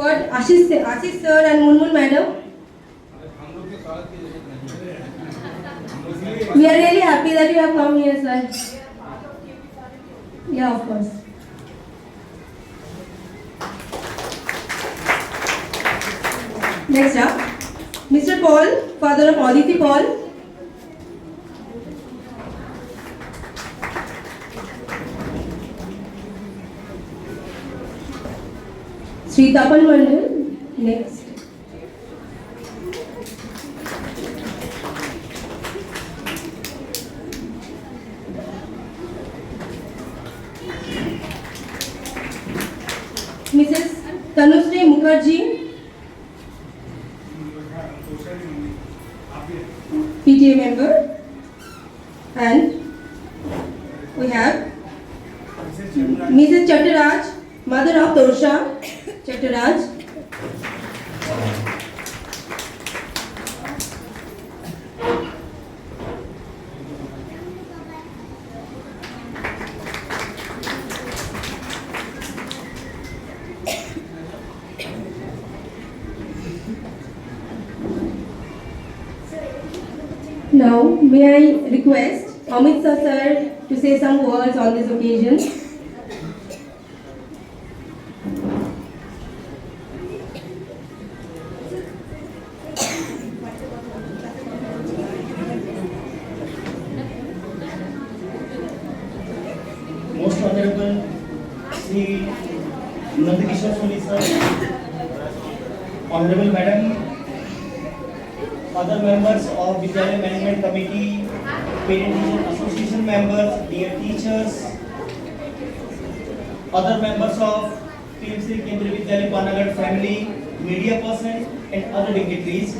what Ashish sir and Munmun madam. We are really happy that you have come here, sir. Yeah, of course. Next up, Mr. Paul, father of Aditi Paul. Sri Tapan Mandal. Next. Mrs. Tanushree Mukherjee, PTA member, and we have Mrs. Chattaraj, mother of Torsha Chattaraj. Now, may I request Amit sir to say some words on this occasion. Most Honorable Sri Nandakishore Soni sir, Honorable Madam, other members of Vidyalaya Management Committee, Parent Teacher Association members, dear teachers, other members of PMC Kendriya Vidyalaya Panagarh family, media person and other dignitaries,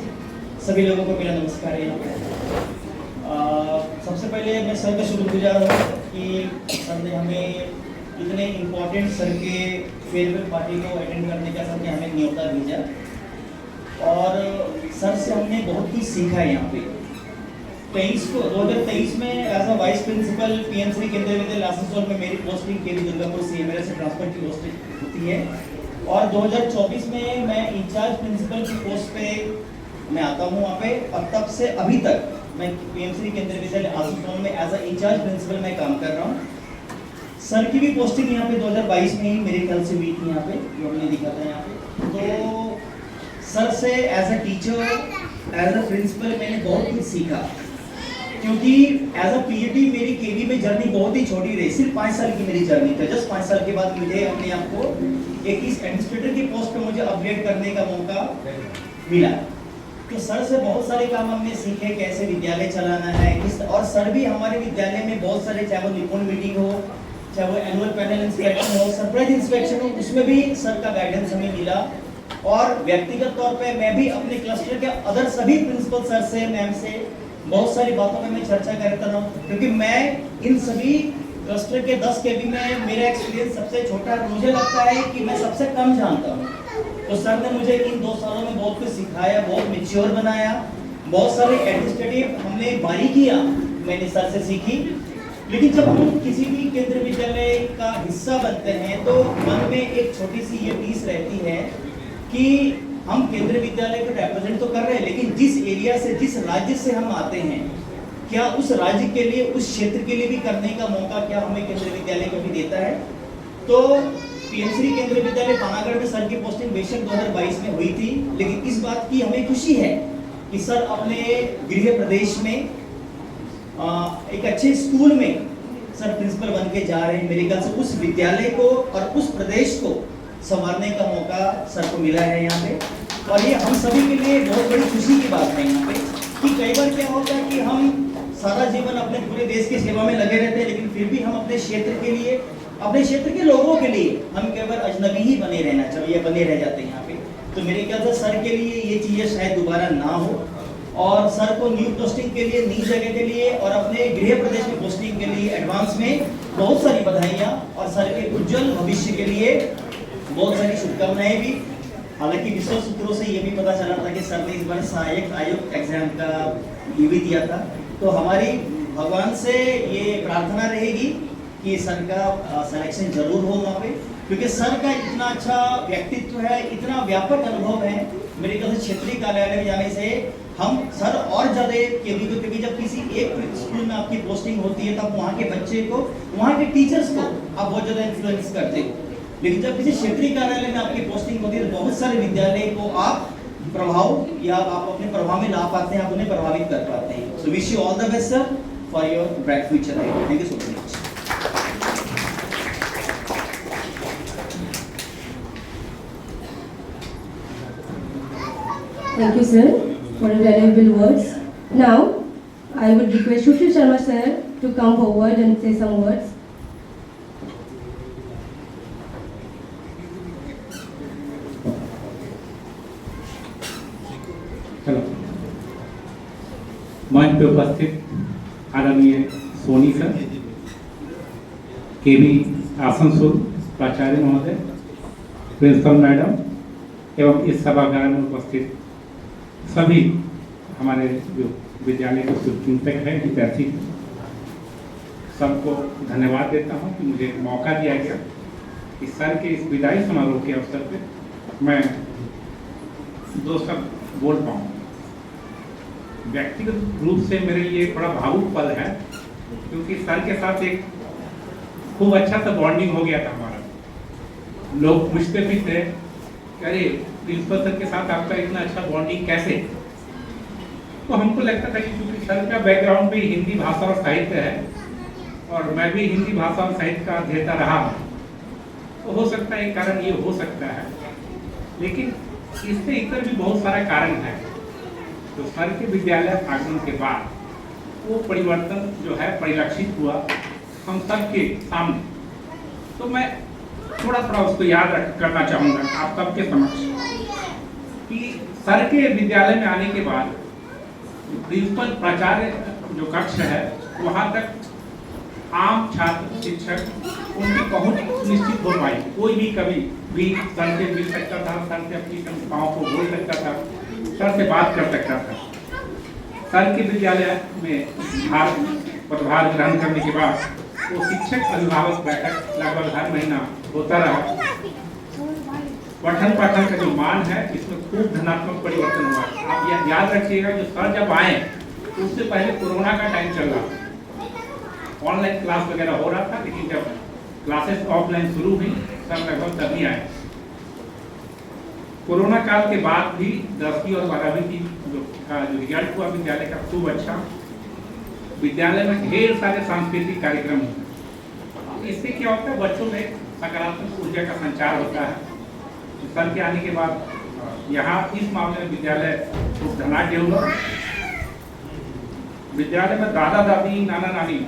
सभी लोगों को मेरा नमस्कार है। सबसे पहले मैं sir का शुक्रगुजार हूँ कि सर ने हमें इतने इम्पोर्टेंट सर के फेयरवेल पार्टी को अटेंड करने का सर ने हमें न्योता भेजा और सर से हमने बहुत कुछ सीखा है। यहाँ पे 2023 में as a vice principal PMC Kendriya Vidyalaya Asansol में मेरी पोस्टिंग केवी दुर्गापुर सीएमएलए से ट्रांसफर की पोस्टिंग होती है और 2024 में मैं इंचार्ज प्रिंसिपल की पोस्ट पे मैं आता हूँ वहाँ पे और तब से अभी तक मैं पीएमसी केंद्रीय विद्यालय आसनसोल में एज अ इंचार्ज प्रिंसिपल मैं काम कर रहा हूँ। सर की भी पोस्टिंग यहाँ पे 2022 में ही मेरे ख्याल से हुई थी यहाँ पे जो हमने दिखा था यहाँ पे। तो सर से as a teacher as a principal मैंने बहुत कुछ सीखा क्योंकि एज अ पीएटी मेरी केवी में जर्नी बहुत ही छोटी रही, सिर्फ 5 साल की मेरी जर्नी थी। जस्ट 5 साल के बाद मुझे अपने आप को एक इस एडमिनिस्ट्रेटर की पोस्ट पे मुझे अपग्रेड करने का मौका मिला। तो सर से बहुत सारे काम हमने सीखे, कैसे विद्यालय चलाना है किस, और सर भी हमारे विद्यालय में बहुत सारे, चाहे वो निपुण मीटिंग हो, चाहे वो एनुअल पैनल इंस्पेक्शन हो, सरप्राइज इंस्पेक्शन हो, उसमें भी सर का गाइडेंस हमें मिला। और व्यक्तिगत तौर पे मैं भी अपने क्लस्टर के अदर सभी प्रिंसिपल सर से, मैम से बहुत सारी बातों पे मैं चर्चा करता रहा क्योंकि मैं इन सभी क्लस्टर के 10 केवी में मेरा एक्सपीरियंस सबसे छोटा है। मुझे लगता है कि मैं सबसे कम जानता हूँ। तो सर ने मुझे इन 2 सालों में बहुत कुछ सिखाया, बहुत मैच्योर बनाया, बहुत सारे एडमिनिस्ट्रेटिव हमने बारीकियां मैंने सर से सीखी। लेकिन जब हम किसी भी केंद्रीय विद्यालय का हिस्सा बनते हैं तो मन में एक छोटी सी ये टीस रहती है कि हम केंद्रीय विद्यालय को रिप्रेजेंट तो कर रहे हैं, लेकिन जिस एरिया से, जिस राज्य से हम आते हैं, क्या उस राज्य के लिए, उस क्षेत्र के लिए भी करने का मौका क्या हमें केंद्रीय विद्यालय को भी देता है। तो पीएमसी केंद्रीय विद्यालय पानागढ़ में सर की पोस्टिंग बेशक 2022 में हुई थी, लेकिन इस बात की हमें खुशी है कि सर अपने गृह प्रदेश में एक अच्छे स्कूल में सर प्रिंसिपल बन के जा रहे हैं। मेरे ख्याल से उस विद्यालय को और उस प्रदेश को संवारने का मौका सर को मिला है यहाँ पे, और ये हम सभी के लिए बहुत बड़ी खुशी की बात है यहाँ पे कि कई बार क्या होता है कि हम सारा जीवन अपने पूरे देश की सेवा में लगे रहते हैं, लेकिन फिर भी हम अपने क्षेत्र के लिए, अपने क्षेत्र के लोगों के लिए हम केवल अजनबी ही बने रहना चाहिए, बने रह जाते हैं यहाँ पे। तो मेरे ख्याल से सर के लिए ये चीज़ें शायद दोबारा ना हो, और सर को न्यू पोस्टिंग के लिए, नई जगह के लिए और अपने गृह प्रदेश में पोस्टिंग के लिए एडवांस में बहुत सारी बधाइयाँ, और सर के उज्जवल भविष्य के लिए बहुत सारी शुभकामनाएं भी। हालांकि विश्व सूत्रों से ये भी पता चला था कि सर ने इस बार सहायक आयुक्त एग्जाम का ये भी दिया था। तो हमारी भगवान से ये प्रार्थना रहेगी कि सर का सिलेक्शन जरूर हो वहाँ पे, क्योंकि सर का इतना अच्छा व्यक्तित्व है, इतना व्यापक अनुभव है। मेरे ख्याल से क्षेत्रीय कार्यालय में जाने से हम सर और ज़्यादा क्योंकि जब किसी एक स्कूल में आपकी पोस्टिंग होती है तब वहाँ के बच्चे को, वहाँ के टीचर्स को आप बहुत ज़्यादा इन्फ्लुएंस करते हो, लेकिन जब किसी क्षेत्रीय कार्यालय में आपकी पोस्टिंग होती है तो बहुत सारे विद्यालय को आप प्रभाव या आप अपने प्रभाव में ला पाते हैं, आप उन्हें प्रभावित कर पाते हैं। So wish you all the best sir for your bright future. Thank you so much. Thank you, sir, for your valuable words. Now, I would request Sushil Sharma, sir, to come forward and say some words. Hello, मंच पे उपस्थित आदरणीय Soni sir, केवी आसनसोल प्राचार्य महोदय, principal madam एवं इस सभागार में उपस्थित सभी हमारे जो विद्यालय के शुभचिंतक हैं, विद्यार्थी, सबको धन्यवाद देता हूं कि मुझे मौका दिया गया कि सर के इस विदाई समारोह के अवसर पे मैं दो शब्द बोल पाऊँ। व्यक्तिगत रूप से मेरे लिए बड़ा भावुक पल है, क्योंकि सर के साथ एक खूब अच्छा सा बॉन्डिंग हो गया था हमारा। लोग पूछते भी थे, अरे प्रिंसिपल सर के साथ आपका इतना अच्छा बॉन्डिंग कैसे? तो हमको लगता था कि क्योंकि सर का बैकग्राउंड भी हिंदी भाषा और साहित्य है और मैं भी हिंदी भाषा और साहित्य का अध्येता रहा हूँ, तो हो सकता है एक कारण ये हो सकता है, लेकिन इससे इतर भी बहुत सारा कारण है। तो सर के विद्यालय आगमन के बाद वो परिवर्तन जो है परिलक्षित हुआ हम सबके सामने। तो मैं थोड़ा उसको याद करना चाहूँगा आप सबके समक्ष कि सर के विद्यालय में आने के बाद प्रिंसिपल प्राचार्य जो कक्ष है वहाँ तक आम छात्र शिक्षक उनकी पहुँच निश्चित हो पाई। कोई भी कभी भी सर से मिल सकता था, सर से अपनी समस्याओं को बोल सकता था, सर से बात कर सकता था। सर के विद्यालय में पदभार ग्रहण करने के बाद वो शिक्षक अभिभावक बैठक लगभग हर महीना होता रहा। पठन पाठन का जो मान है इसमें खूब धनात्मक परिवर्तन हुआ। आप याद रखिएगा, जो सर जब आए तो उससे पहले कोरोना का टाइम चल रहा था, ऑनलाइन क्लास वगैरह हो रहा था, लेकिन जब क्लासेस ऑफलाइन शुरू हुई सर लगभग तभी आए। कोरोना काल के बाद भी 10वीं और 12वीं की जो रिजल्ट हुआ विद्यालय का खूब अच्छा। विद्यालय में ढेर सारे सांस्कृतिक कार्यक्रम हुए। इससे क्या होता है, बच्चों में सकारात्मक ऊर्जा का संचार होता है। सर के आने के बाद यहाँ इस मामले में विद्यालय खूब धनाढ्य हुआ। विद्यालय में दादा दादी नाना नानी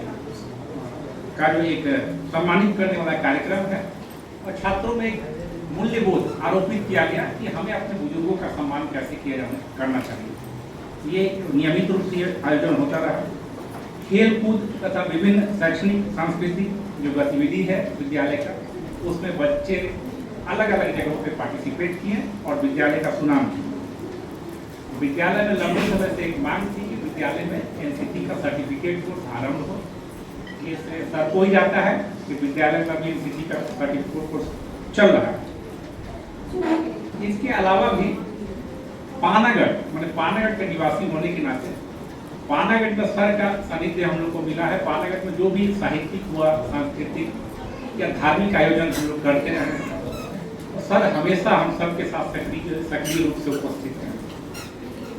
का जो एक सम्मानित करने वाला कार्यक्रम है और छात्रों में एक मूल्यबोध आरोपित किया गया कि हमें अपने बुजुर्गों का सम्मान कैसे करना चाहिए। ये नियमित रूप से आयोजन होता रहा। खेल कूद तथा विभिन्न शैक्षणिक सांस्कृतिक जो गतिविधि है विद्यालय का, उसमें बच्चे अलग अलग जगहों पे पार्टिसिपेट किए और विद्यालय का सुनाम किया। विद्यालय में लंबे समय से एक मांग थी कि विद्यालय में एनसीसी का सर्टिफिकेट कोर्स आरंभ हो। इससे सर को ही जाता है कि विद्यालय में भी एनसीसी का सर्टिफिकेट कोर्स चल रहा है। इसके अलावा भी पानागढ़, मैंने पानागढ़ के निवासी होने के नाते पानागढ़ में सर का सानिध्य हम लोग को मिला है। पानागढ़ में जो भी साहित्यिक हुआ, सांस्कृतिक या धार्मिक आयोजन हम लोग करते रहे, तो सर हमेशा हम सबके साथ सक्रिय रूप से उपस्थित हैं।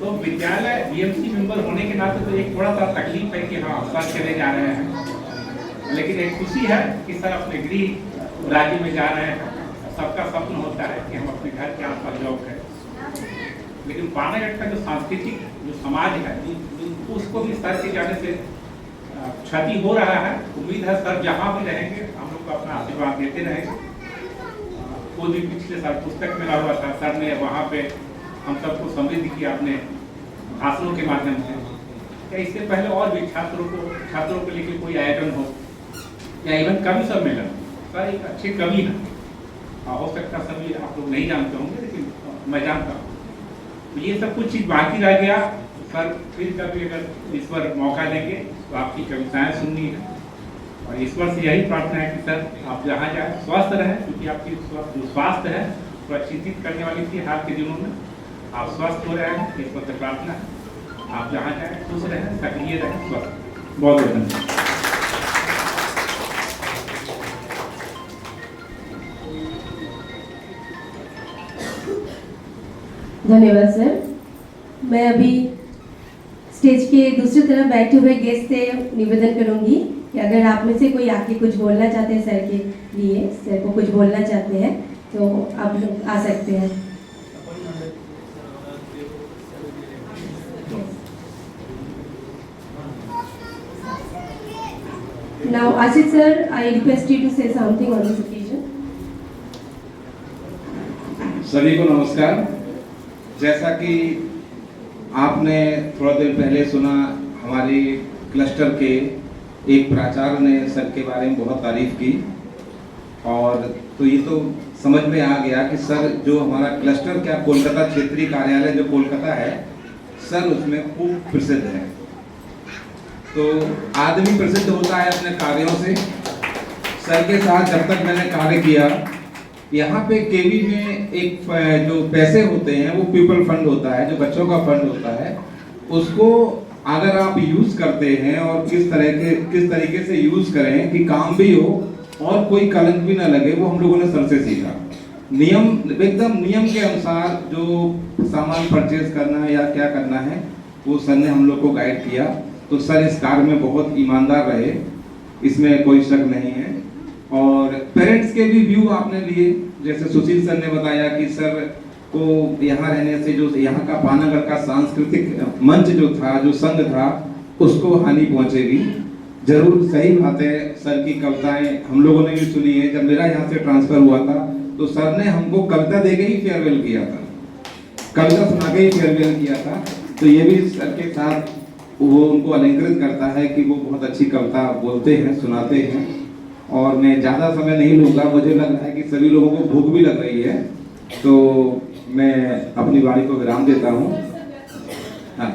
तो विद्यालय बीएमसी मेंबर होने के नाते तो एक थोड़ा सा तकलीफ है कि हाँ सर चले जा रहे हैं, लेकिन एक खुशी है कि सर अपने गृह राज्य में जा रहे हैं। सबका स्वप्न होता है कि हम अपने घर के आसपास जॉब करें, लेकिन पानागढ़ का जो सांस्कृतिक जो समाज है उसको भी सर के जाने से क्षति हो रहा है। उम्मीद है सर जहाँ भी रहेंगे हम लोग को अपना आशीर्वाद देते रहेंगे। कोई भी पिछले साल पुस्तक मिला हुआ था, सर ने वहाँ पे हम सबको समृद्ध किया अपने भाषणों के माध्यम से। क्या इससे पहले और भी छात्रों को लेकर कोई आयोजन हो या इवन कवि सम्मेलन, सर एक अच्छे कवि हैं। हो सकता सभी आप लोग नहीं जानते होंगे, लेकिन मैं जानता हूँ। तो ये सब कुछ चीज़ बाकी रह गया। सर फिर कभी अगर इस पर मौका देंगे तो आपकी कविताएं सुननी है। और ईश्वर से यही प्रार्थना है कि सर आप जहाँ जाए स्वस्थ रहें, क्योंकि आपकी जो स्वास्थ्य है थोड़ा चिंतित करने वाली थी हाल के दिनों में। आप स्वस्थ हो रहे हैं, ईश्वर से प्रार्थना है आप जहाँ जाए खुश रहें, सक्रिय रहें, स्वस्थ। बहुत बहुत धन्यवाद। धन्यवाद सर। मैं अभी स्टेज के दूसरी तरफ बैठे हुए गेस्ट से निवेदन करूंगी कि अगर आप में से कोई आके कुछ बोलना चाहते हैं सर के लिए, सर को कुछ बोलना चाहते हैं तो आप लोग आ सकते हैं। Now, Ashit sir, I request you to say something on this occasion. सभी को नमस्कार। जैसा कि आपने थोड़ा देर पहले सुना, हमारी क्लस्टर के एक प्राचार्य ने सर के बारे में बहुत तारीफ की, और तो ये तो समझ में आ गया कि सर जो हमारा क्लस्टर क्या कोलकाता क्षेत्रीय कार्यालय जो कोलकाता है, सर उसमें खूब प्रसिद्ध है। तो आदमी प्रसिद्ध होता है अपने कार्यों से। सर के साथ जब तक मैंने कार्य किया, यहाँ पे केवी में एक जो पैसे होते हैं वो पीपल फंड होता है, जो बच्चों का फंड होता है, उसको अगर आप यूज करते हैं और किस तरीके से यूज करें कि काम भी हो और कोई कलंक भी ना लगे, वो हम लोगों ने सर से सीखा। नियम एकदम नियम के अनुसार जो सामान परचेज करना है या क्या करना है, वो सर ने हम लोग को गाइड किया। तो सर इस कार्य में बहुत ईमानदार रहे, इसमें कोई शक नहीं है। और पेरेंट्स के भी व्यू आपने लिए, जैसे सुशील सर ने बताया कि सर को यहाँ रहने से जो यहाँ का पानागढ़ का सांस्कृतिक मंच जो था, जो संघ था, उसको हानि पहुंचेगी। जरूर सही बात है। सर की कविताएं हम लोगों ने भी सुनी है। जब मेरा यहाँ से ट्रांसफर हुआ था तो सर ने हमको कविता दे के ही फेयरवेल किया था, कविता सुना के ही फेयरवेल किया था। तो ये भी सर के साथ वो उनको अलंकृत करता है कि वो बहुत अच्छी कविता बोलते हैं, सुनाते हैं। और मैं ज़्यादा समय नहीं लूँगा, मुझे लग रहा है कि सभी लोगों को भूख भी लग रही है, तो मैं अपनी वाणी को विराम देता हूँ। हाँ,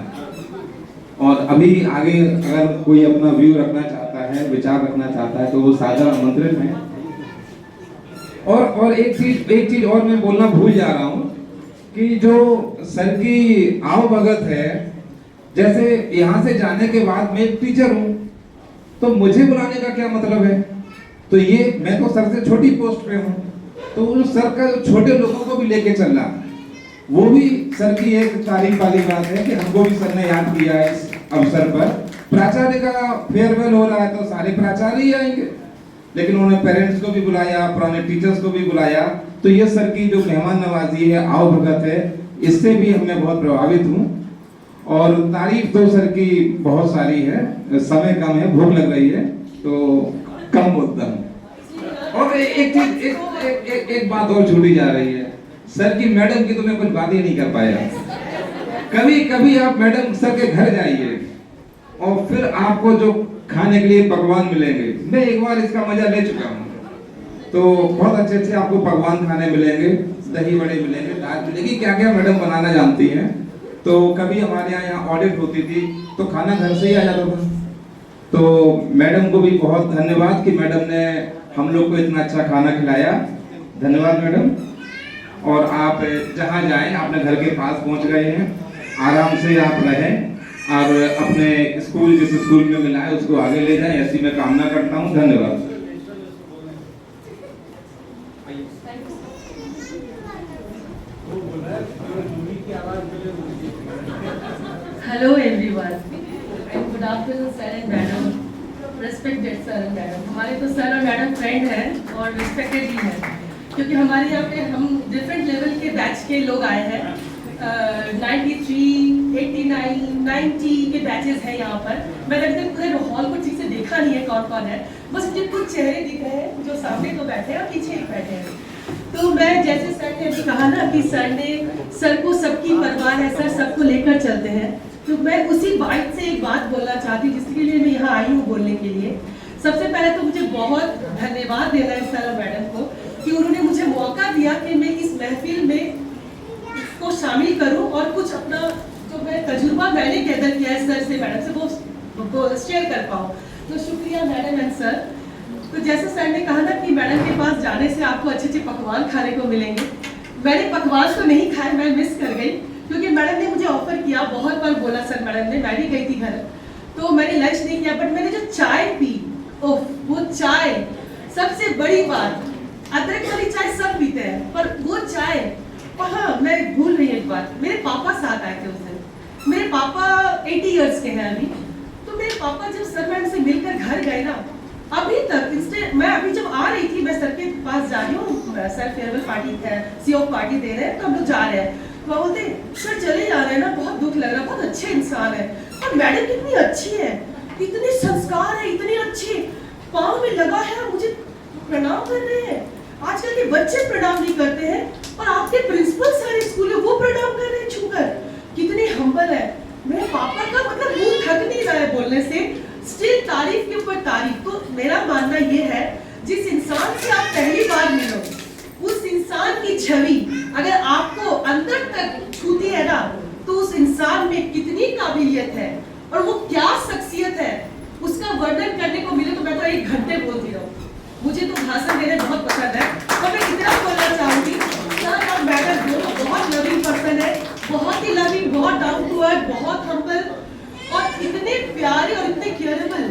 और अभी आगे अगर कोई अपना व्यू रखना चाहता है, विचार रखना चाहता है, तो वो साझा आमंत्रित है। और एक चीज और मैं बोलना भूल जा रहा हूँ कि जो सर की आवभगत है, जैसे यहाँ से जाने के बाद मैं एक टीचर हूँ, तो मुझे बुलाने का क्या मतलब है? तो ये मैं तो सर से छोटी पोस्ट पे हूँ, तो उस सर का छोटे लोगों को भी लेके चलना, वो भी सर की एक तारीफ वाली बात है कि हमको भी सर ने याद किया इस अवसर पर। प्राचार्य का फेयरवेल हो रहा है तो सारे प्राचार्य ही आएंगे, लेकिन उन्होंने पेरेंट्स को भी बुलाया, पुराने टीचर्स को भी बुलाया। तो ये सर की जो मेहमान नवाजी है, आवभगत है, इससे भी मैं बहुत प्रभावित हूँ। और तारीफ तो सर की बहुत सारी है, समय कम है, भूख लग रही है, तो कम मुद्दा। और एक बात और छूटी जा रही है, सर की मैडम की तो मैं कुछ बात ही नहीं कर पाया। कभी आप मैडम सर के घर जाइए और फिर आपको जो खाने के लिए पकवान मिलेंगे, मैं एक बार इसका मजा ले चुका हूँ। तो बहुत अच्छे आपको पकवान खाने मिलेंगे, दही बड़े मिलेंगे, दाल मिलेगी, क्या क्या मैडम बनाना जानती हैं। तो कभी हमारे यहाँ ऑडिट होती थी तो खाना घर से ही आ जाता था। तो मैडम को भी बहुत धन्यवाद कि मैडम ने हम लोग को इतना अच्छा खाना खिलाया। धन्यवाद मैडम। और आप जहाँ जाएं, अपने घर के पास पहुँच गए हैं, आराम से आप रहें और अपने स्कूल जिस स्कूल में मिला है उसको आगे ले जाएं, ऐसी मैं कामना करता हूँ। धन्यवाद। Hello everyone and good afternoon sir and madam, respected sir and madam। हमारे तो सर और मैडम फ्रेंड हैं और रिस्पेक्टेड ही हैं, क्योंकि हमारे यहाँ पे हम डिफरेंट लेवल के बैच के लोग आए हैं। 93, 89, 90 के बैचेस हैं यहाँ पर। मैंने अभी तक पूरे हॉल को ठीक से देखा नहीं है कौन कौन है, बस मुझे कुछ चेहरे दिख रहे हैं जो सामने तो बैठे हैं और पीछे एक बैठे हैं। तो मैं जैसे सर ने अभी कहा ना कि सर को सबकी परवाह है, सर सबको लेकर चलते हैं, तो मैं उसी बात से एक बात बोलना चाहती हूँ जिसके लिए मैं यहाँ आई हूँ बोलने के लिए। सबसे पहले तो मुझे बहुत धन्यवाद देना है सर और मैडम को कि उन्होंने मुझे मौका दिया कि मैं इस महफिल में इसको शामिल करूँ और कुछ अपना जो मैं तजुर्बा मैंने गैदर किया है सर से, मैडम से, वो शेयर कर पाऊँ। तो शुक्रिया मैडम एंड सर। तो जैसे सर ने कहा ना कि मैडम के पास जाने से आपको अच्छे अच्छे पकवान खाने को मिलेंगे, मैंने पकवान तो नहीं खाए, मैं मिस कर गई क्योंकि मैडम ने मुझे ऑफर किया, बहुत बार बोला सर मैडम ने, मैं भी गई थी घर, तो मैंने लंच नहीं किया, बट मैंने जो चाय पी, ओह वो चाय, सबसे बड़ी बात, अदरक वाली चाय सब पीते हैं, पर वो चाय, हाँ मैं भूल रही हूँ एक बात, मेरे पापा साथ आए थे उस दिन, मेरे पापा 80 इयर्स के हैं अभी, तो मेरे पापा जब सर मैडम से मिलकर घर गए ना, अभी तक इंस्टेंट, मैं अभी जब आ रही थी, मैं सर के पास जा रही हूँ, सर फेयरवेल पार्टी है, सीओ पार्टी दे रहे हैं, तो हम लोग जा रहे हैं, तो वो बोलते सर चले जा रहे हैं ना, बहुत दुख लग रहा है, बहुत अच्छे इंसान है, और मैडम कितनी अच्छी है, इतने संस्कार है, इतनी अच्छी, पाँव में लगा है, मुझे प्रणाम कर रहे हैं, आजकल के बच्चे प्रणाम नहीं करते हैं, और आपके प्रिंसिपल सारे स्कूल में वो प्रणाम कर रहे हैं छूकर, कितने हम्बल है, मेरे पापा का मतलब मुंह थक नहीं रहा है बोलने से, स्टिल तारीफ के ऊपर तारीफ। तो मेरा मानना ये है, जिस इंसान से आप पहली बार मिलो, उस इंसान की छवि अगर आपको अंदर तक छूती है ना, तो उस इंसान में कितनी काबिलियत है और वो क्या शख्सियत है, उसका वर्णन करने को मिले तो मैं तो 1 घंटे बोलती रहूं। मुझे तो भाषण देने बहुत पसंद है, तो मैं इतना बोलना चाहूंगी, सर और मैडम दोनों बहुत लविंग पर्सन है, बहुत ही लविंग, बहुत डाउन टू अर्थ, बहुत हम्बल और इतने प्यारे और इतने केयरेबल,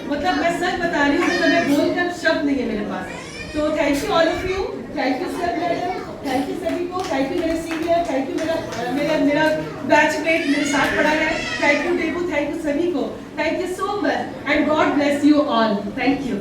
मतलब मैं सच बता रही हूँ, तो मैं बोलकर शब्द नहीं है मेरे पास। तो thank you all of you, thank you sir madam, thank you सभी को, थैंक यू मेरे सीनियर, थैंक यू मेरा बैचमेट मेरे साथ पढ़ा है, thank you taboo, thank you सभी को, thank you so much and God bless you all, thank you.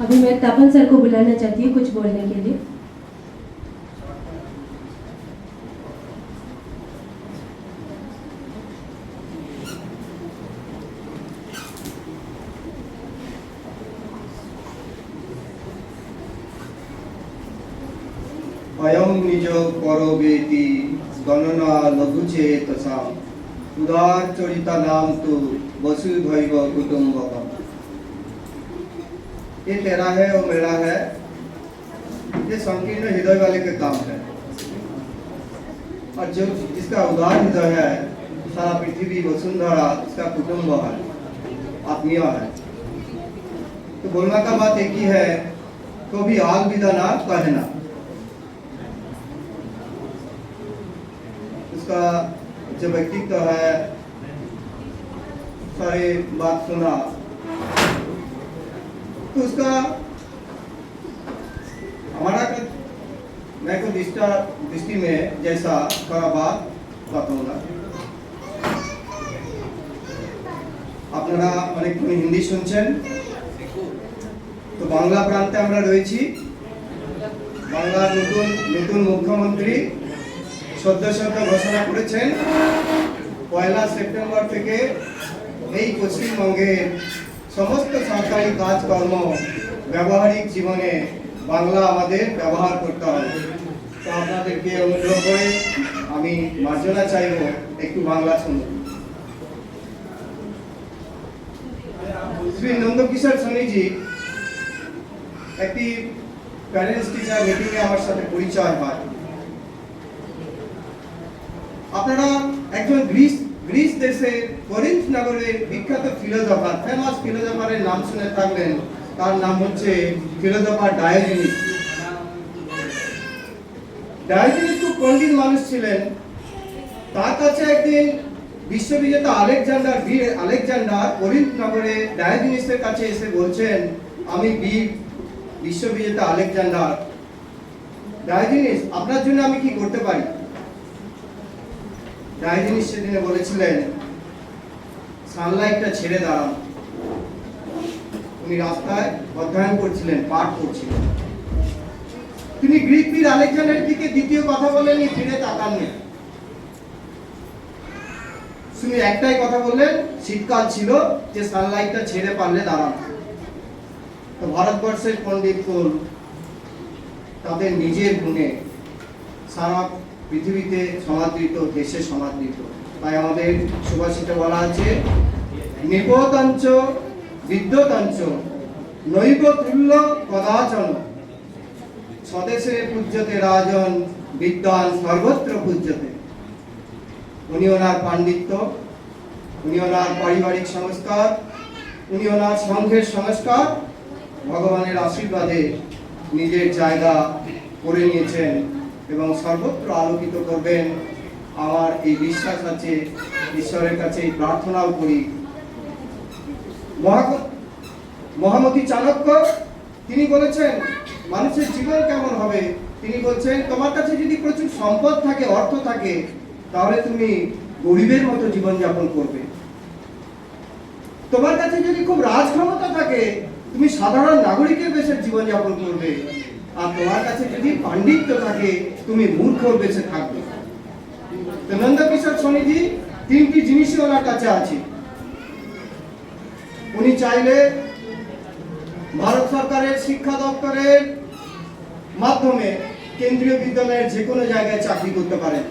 अभी मैं तपन सर को बुलाना चाहती हूँ कुछ बोलने के लिए। अयं निज परवेति गणना लघुचे तथा उदार चरिता नाम तो वसुधैव कुटुंबकम। ये तेरा है और मेरा है, ये संकीर्ण हृदय वाले के काम है, और जो जिसका उदार हृदय है, सारा पृथ्वी वसुंधरा इसका कुटुंब है, आत्मीय है। तो बोलना का बात एक ही है, तो भी आल विदा ना कहना। उसका जो व्यक्तित्व है, सारे बात सुना, तो उसका हमारा मैं को दृष्टि में जैसा थोड़ा बात बताऊंगा। আপনারা অনেকক্ষণ হিন্দি শুনছেন, তো বাংলা প্রান্তে আমরা রয়েছি। বাংলার নতুন মুখ্যমন্ত্রী সদ্য ঘোষণা করেছেন 1 সেপ্টেম্বর থেকে এই পশ্চিমবঙ্গের সমস্ত সরকারি কাজকর্ম ব্যবহারিক জীবনে বাংলা আমাদের ব্যবহার করতে হবে। তো আপনাদেরকে অনুরোধ করে আমি মার্জনা চাইব, একটু বাংলা শুনুন। শ্রী নন্দকিশোর সোনিজি একটি প্যারেন্টস টিচার মিটিংয়ে আমার সাথে পরিচয় হয়। আপনারা একজন গ্রিস দেশে করিন্থ নগরের বিখ্যাত ফিলোসফার, ফেমাস ফিলোসফারের নাম শুনে থাকবেন, তার নাম হচ্ছে ফিলোসফার ডায়োজেনিস। ডায়োজেনিস খুব পণ্ডিত মানুষ ছিলেন। তার কাছে একদিন বিশ্ববিজেতা আলেকজান্ডার করিন্থ নগরে ডায়োজেনিসের কাছে এসে বলছেন, আমি বিশ্ববিজেতা আলেকজান্ডার, ডায়োজেনিস আপনার জন্য আমি কি করতে পারি? ডায়োজেনিস সেদিনে বলেছিলেন, সানলাইটটা ছেড়ে দাঁড়ান। উনি রাস্তায় অধ্যয়ন করছিলেন, পাঠ করছিলেন। তিনি গ্রিক বীর আলেকজান্ডারের দিকে দ্বিতীয় কথা বলেননি, ফিরে তাকাননি। শুধু একটাই কথা বললেন, শীতকাল ছিল, যে সানলাইটটা ছেড়ে পারলে দাঁড়ান। তো ভারতবর্ষের পণ্ডিত কুল তাদের নিজের গুণে সারা পৃথিবীতে সমাদৃত, দেশে সমাদৃত। তাই আমাদের সুভাষিতে বলা আছে, নিপতাঞ্চ বিদ্যতাঞ্চ নৈব তুল্য কদাচন, স্বদেশে পূজ্যতে রাজন বিদ্বান সর্বত্র পূজ্যতে। উনি ওনার পাণ্ডিত্য, উনি ওনার পারিবারিক সংস্কার, উনি ওনার সংঘের সংস্কার ভগবানের আশীর্বাদে নিজের জায়গা করে নিয়েছেন এবং সর্বত্র আলোকিত করবেন। আমার এই বিশ্বাস আছে, ঈশ্বরের কাছে এই প্রার্থনাও করি। মহামতি চাণক্য তিনি বলেছেন মানুষের জীবন কেমন হবে, তিনি বলছেন তোমার কাছে যদি প্রচুর সম্পদ থাকে, অর্থ থাকে, তাহলে তুমি গরিবের মতো জীবনযাপন করবে। তোমার কাছে যদি খুব রাজক্ষমতা থাকে, তুমি সাধারণ নাগরিকের বেশে জীবনযাপন করবে। আর তোমার কাছে যদি পাণ্ডিত্য থাকে, তুমি মূর্খর বেশে থাকবে। তো নন্দকিশোর স্বামীজি তিনটি জিনিসই ওনার কাছে আছে। উনি চাইলে ভারত সরকারের শিক্ষা দপ্তরের মাধ্যমে কেন্দ্রীয় বিদ্যালয়ের যে কোনো জায়গায় চাকরি করতে পারেন।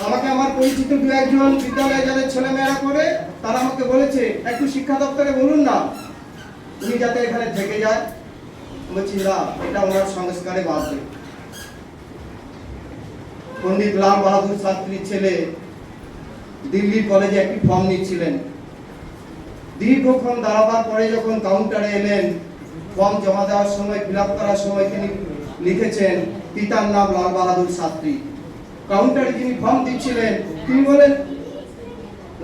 আমাকে আমার পরিচিত দু একজন বিদ্যালয়ে যাদের ছেলেমেয়েরা করে, তারা আমাকে বলেছে একটু শিক্ষা দপ্তরে বলুন না, উনি যাতে এখানে থেকে যায়। বলছি না, এটা ওনার সংস্কারে বাঁধবে। পণ্ডিত লাল বাহাদুর শাস্ত্রীর ছেলে দিল্লির কলেজে একটি ফর্ম নিচ্ছিলেন। দীর্ঘক্ষণ দাঁড়াবার পরে যখন কাউন্টারে এলেন, ফর্ম জমা দেওয়ার সময়, ফিল আপ করার সময় তিনি লিখেছেন পিতার নাম লাল বাহাদুর শাস্ত্রী। কাউন্টারে যিনি ফর্ম দিচ্ছিলেন তিনি বলেন,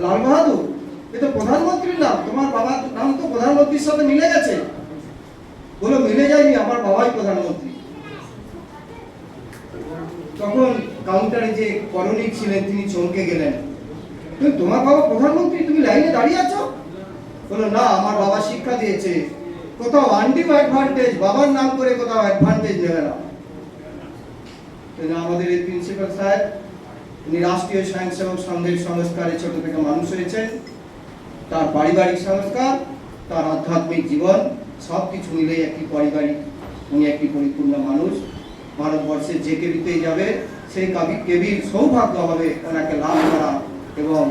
লাল বাহাদুর, এ তো প্রধানমন্ত্রীর নাম, তোমার বাবার নাম তো প্রধানমন্ত্রীর সাথে মিলে গেছে। বলো মিলে যায়নি, আমার বাবাই প্রধানমন্ত্রী। তখন কাউন্টারে যে করণিক ছিলেন তিনি চমকে গেলেন, তোমার বাবা প্রধানমন্ত্রী, তুমি লাইনে দাঁড়িয়ে আছো? বলো না, আমার বাবা শিক্ষা দিয়েছে কোথাও আনডিউ অ্যাডভান্টেজ, বাবার নাম করে কোথাও অ্যাডভান্টেজ নেবে না। আমাদের এই প্রিন্সিপাল স্যার, উনি রাষ্ট্রীয় স্বয়ংসেবক সংঘের সংস্কারে ছোট থেকে মানুষ হয়েছেন। তার পারিবারিক সংস্কার, তার আধ্যাত্মিক জীবন সবকিছু মিলে একটি পারিবারিক, উনি একটি পরিপূর্ণ মানুষ। ভারতবর্ষের যে কেবিতেই যাবে সেই কেবির সৌভাগ্য হবে ওনাকে লাভ করা এবং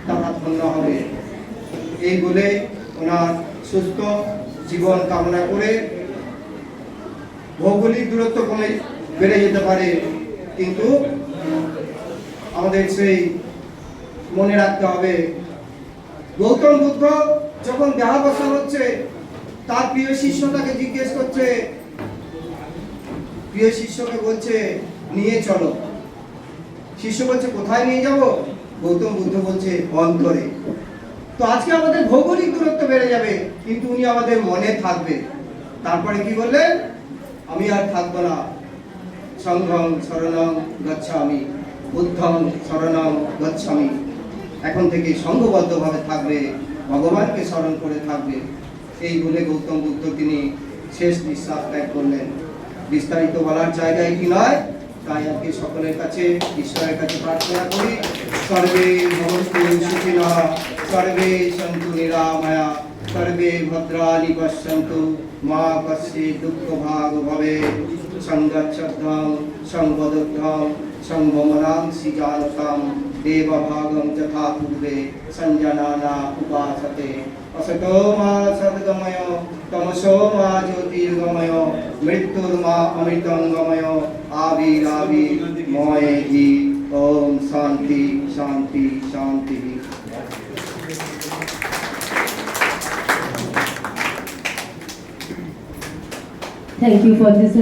তারা ধন্য হবে। এই বলে ওনার সুস্থ জীবন কামনা করে, ভৌগোলিক দূরত্ব কমে বেড়ে যেতে পারে, কিন্তু আমাদের সেই মনে রাখতে হবে, গৌতম বুদ্ধ যখন দেহাবসান হচ্ছে, তার প্রিয় শিষ্য তাকে জিজ্ঞেস করছে, প্রিয় শিষ্যকে বলছে নিয়ে চলো। শিষ্য বলছে কোথায় নিয়ে যাব? গৌতম বুদ্ধ বলছে অন্তরে। তো আজকে আমাদের ভৌগোলিক দূরত্ব বেড়ে যাবে, কিন্তু উনি আমাদের মনে থাকবে। তারপরে কি বললেন? আমি আর থাকবো না, সংঘং শরণং গচ্ছামি, বুদ্ধং শরণং গচ্ছামি। এখন থেকে সংঘবদ্ধভাবে থাকবে, ভগবানকে স্মরণ করে থাকবে। এই বলে গৌতম বুদ্ধ তিনি শেষ নিঃশ্বাস ত্যাগ করলেন। বিস্তারিত বলার জায়গা এটি নয়, তাই আজকে সকলের কাছে, ঈশ্বরের কাছে প্রার্থনা করি, সর্বে ভবন্তু সুখিনঃ, সর্বে সন্তু নিরাময়া, সর্বে ভদ্রাণি পশ্যন্তু, মা কশ্চিৎ দুঃখভাগ ভবেৎ। সংগচ্ছদ্ধং সংবদ্ধং সংভমনাংসি জানতাম, দেবভাগং যথা পূর্বে সঞ্জনানা উপাসতে। असतो मा सद्गमय, तमसो मा ज्योतिर्गमय, मृत्युर्मा अमृतं गमय, आविराविर्मयेहि। ओम शांति शांति शांति। Thank you for this